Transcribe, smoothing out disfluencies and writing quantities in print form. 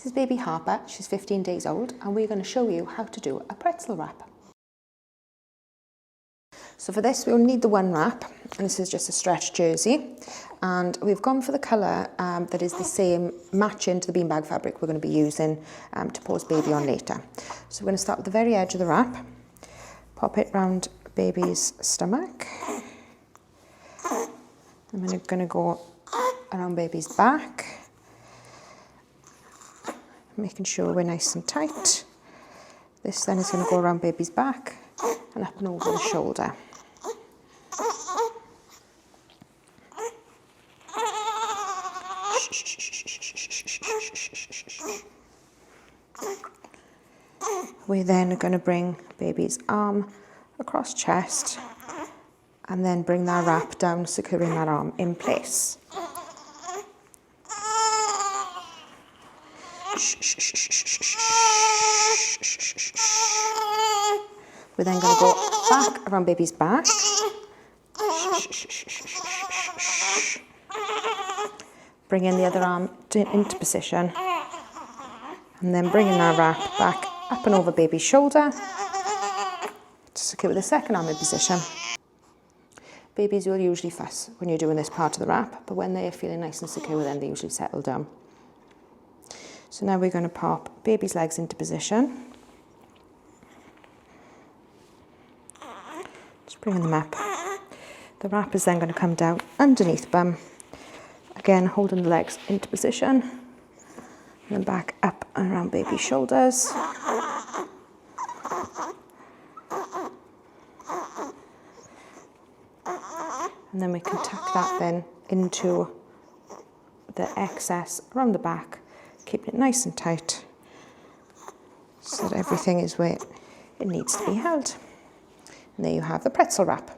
This is baby Harper, she's 15 days old, and we're going to show you how to do a pretzel wrap. So for this we'll need the one wrap, and this is just a stretch jersey, and we've gone for the colour that is the same, matching to the beanbag fabric we're going to be using to pose baby on later. So we're going to start with the very edge of the wrap, pop it round baby's stomach, and then we're going to go around baby's back, making sure we're nice and tight. This then is going to go around baby's back and up and over the shoulder. We're then going to bring baby's arm across chest and then bring that wrap down, securing that arm in place. We're then going to go back around baby's back. Bring in the other arm into position. And then bringing that wrap back up and over baby's shoulder to secure the second arm in position. Babies will usually fuss when you're doing this part of the wrap, but when they're feeling nice and secure, then they usually settle down. So now we're going to pop baby's legs into position. Just bringing them up. The wrap is then going to come down underneath bum. Again, holding the legs into position. And then back up and around baby's shoulders. And then we can tuck that then into the excess around the back, keeping it nice and tight so that everything is where it needs to be held. And there you have the pretzel wrap.